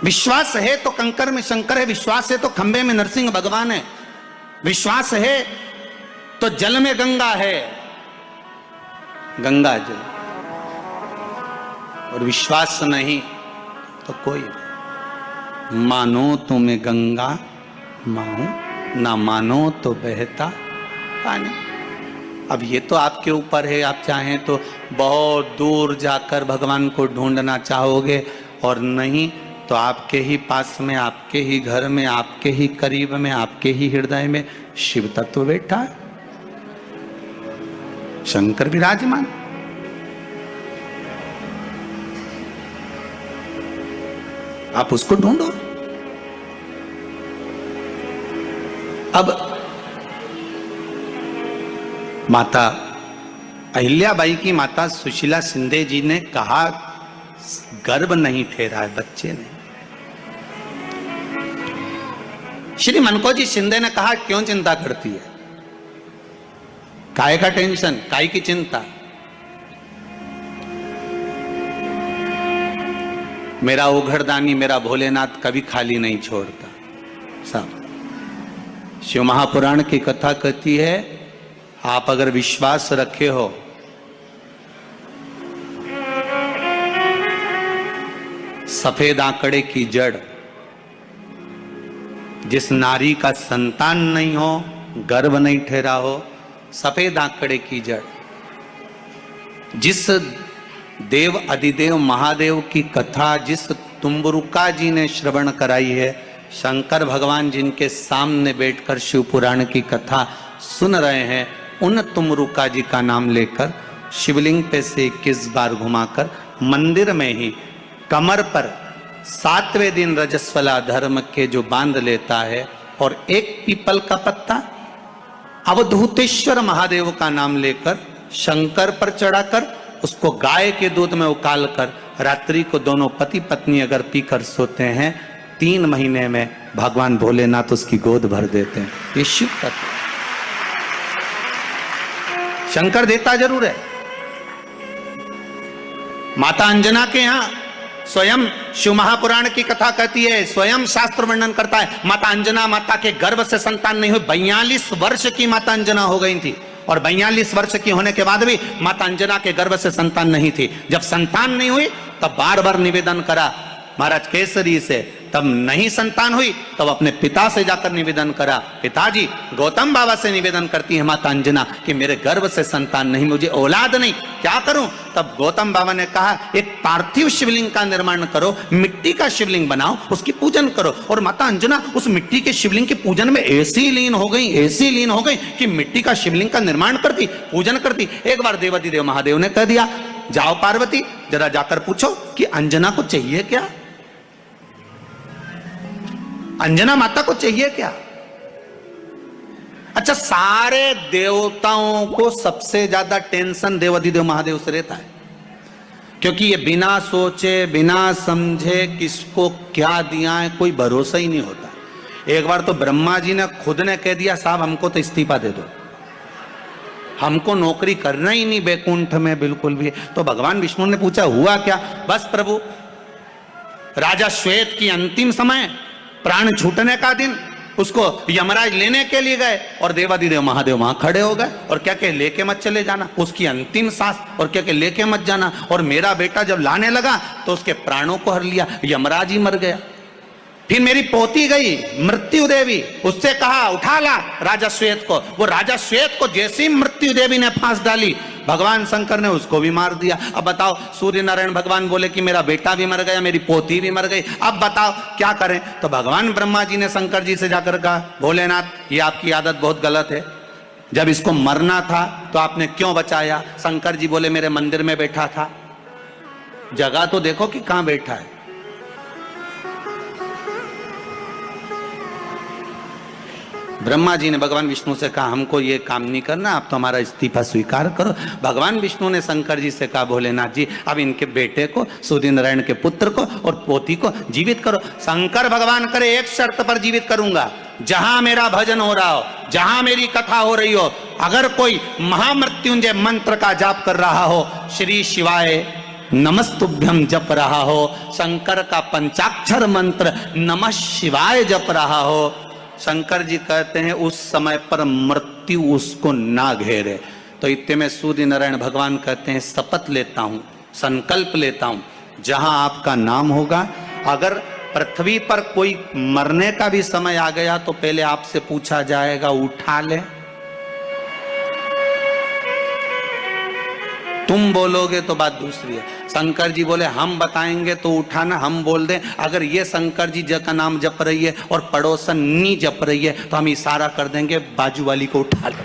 विश्वास है तो कंकर में शंकर है, विश्वास है तो खंबे में नरसिंह भगवान है, विश्वास है तो जल में गंगा है, गंगा जल, और विश्वास नहीं तो कोई नहीं। मानो तो मैं गंगा मां, ना मानो तो बहता पानी। अब ये तो आपके ऊपर है, आप चाहें तो बहुत दूर जाकर भगवान को ढूंढना चाहोगे, और नहीं तो आपके ही पास में, आपके ही घर में, आपके ही करीब में, आपके ही हृदय में शिव तत्व बैठा है, शंकर विराजमान। आप उसको ढूंढो। अब माता अहिल्याबाई की माता सुशीला शिंदे जी ने कहा गर्भ नहीं ठहरा है बच्चे ने। श्री मनकोजी शिंदे ने कहा क्यों चिंता करती है, काय का टेंशन, काय की चिंता। मेरा उघड़दानी मेरा भोलेनाथ कभी खाली नहीं छोड़ता। सब शिव महापुराण की कथा कहती है, आप अगर विश्वास रखे हो सफेद आंकड़े की जड़, जिस नारी का संतान नहीं हो, गर्भ नहीं ठहरा हो, सफेद आंकड़े की जड़, जिस देव अधिदेव महादेव की कथा जिस तुम्बरुका जी ने श्रवण कराई है, शंकर भगवान जिनके सामने बैठकर शिव पुराण की कथा सुन रहे हैं, उन तुमरुका जी का नाम लेकर शिवलिंग पे से 21 बार घुमाकर मंदिर में ही कमर पर 7वें दिन रजस्वला धर्म के जो बांध लेता है, और एक पीपल का पत्ता अवधूतेश्वर महादेव का नाम लेकर शंकर पर चढ़ाकर उसको गाय के दूध में उकाल कर रात्रि को दोनों पति पत्नी अगर पीकर सोते हैं, 3 महीने में भगवान भोलेनाथ उसकी गोद भर देते हैं। ये शिव तत्व। शंकर देता जरूर है। माता अंजना के यहां स्वयं शिव महापुराण की कथा कहती है, स्वयं शास्त्र वर्णन करता है, माता अंजना माता के गर्भ से संतान नहीं हुई। 42 वर्ष की माता अंजना हो गई थी, और 42 वर्ष की होने के बाद भी माता अंजना के गर्भ से संतान नहीं थी। जब संतान नहीं हुई तब बार बार निवेदन करा महाराज केसरी से, तब नहीं संतान हुई तब अपने पिता से जाकर निवेदन करा, पिताजी गौतम बाबा से निवेदन करती है माता अंजना कि मेरे गर्भ से संतान नहीं, मुझे औलाद नहीं, क्या करूं। तब गौतम बाबा ने कहा एक पार्थिव शिवलिंग का निर्माण करो, मिट्टी का शिवलिंग बनाओ, उसकी पूजन करो। और माता अंजना उस मिट्टी के शिवलिंग के पूजन में ऐसी लीन हो गई, ऐसी लीन हो गई कि मिट्टी का शिवलिंग का निर्माण करती, पूजन करती। एक बार देवाधिदेव महादेव ने कह दिया, जाओ पार्वती जरा जाकर पूछो कि अंजना को चाहिए क्या, अंजना माता को चाहिए क्या। अच्छा, सारे देवताओं को सबसे ज्यादा टेंशन देवाधिदेव महादेव से रहता है, क्योंकि ये बिना सोचे बिना समझे किसको क्या दिया है कोई भरोसा ही नहीं होता। एक बार तो ब्रह्मा जी ने खुद ने कह दिया, साहब हमको तो इस्तीफा दे दो, हमको नौकरी करना ही नहीं बैकुंठ में बिल्कुल भी। तो भगवान विष्णु ने पूछा हुआ क्या। बस प्रभु, राजा श्वेत की अंतिम समय, प्राण छूटने का दिन, उसको यमराज लेने के लिए गए और देवाधिदेव महादेव वहां खड़े हो गए और क्या कहे, लेके मत चले जाना, उसकी अंतिम सांस, और क्या कहे लेके मत जाना। और मेरा बेटा जब लाने लगा तो उसके प्राणों को हर लिया, यमराज ही मर गया। फिर मेरी पोती गई मृत्यु देवी, उससे कहा उठा ला राजा श्वेत को, वो राजा श्वेत को जैसे ही मृत्यु देवी ने फांस डाली, भगवान शंकर ने उसको भी मार दिया। अब बताओ, सूर्य नारायण भगवान बोले कि मेरा बेटा भी मर गया, मेरी पोती भी मर गई, अब बताओ क्या करें। तो भगवान ब्रह्मा जी ने शंकर जी से जाकर कहा, भोलेनाथ ये आपकी आदत बहुत गलत है, जब इसको मरना था तो आपने क्यों बचाया। शंकर जी बोले मेरे मंदिर में बैठा था, जगह तो देखो कि कहां बैठा है। ब्रह्मा जी ने भगवान विष्णु से कहा हमको ये काम नहीं करना, आप तो हमारा इस्तीफा स्वीकार करो। भगवान विष्णु ने शंकर जी से कहा भोलेनाथ जी अब इनके बेटे को, सूर्य नारायण के पुत्र को और पोती को जीवित करो। शंकर भगवान करे एक शर्त पर जीवित करूंगा, जहां मेरा भजन हो रहा हो, जहां मेरी कथा हो रही हो, अगर कोई महामृत्युंजय मंत्र का जाप कर रहा हो, श्री शिवाय नमस्तुभ्यम जप रहा हो, शंकर का पंचाक्षर मंत्र नमः शिवाय जप रहा हो, शंकर जी कहते हैं उस समय पर मृत्यु उसको ना घेरे। तो इतने में सूर्य नारायण भगवान कहते हैं शपथ लेता हूं, संकल्प लेता हूं, जहां आपका नाम होगा, अगर पृथ्वी पर कोई मरने का भी समय आ गया तो पहले आपसे पूछा जाएगा उठा ले, तुम बोलोगे तो बात दूसरी है। शंकर जी बोले हम बताएंगे तो उठाना, हम बोल दें अगर ये शंकर जी का नाम जप रही है और पड़ोसन नी जप रही है तो हम इशारा कर देंगे बाजू वाली को उठा लो।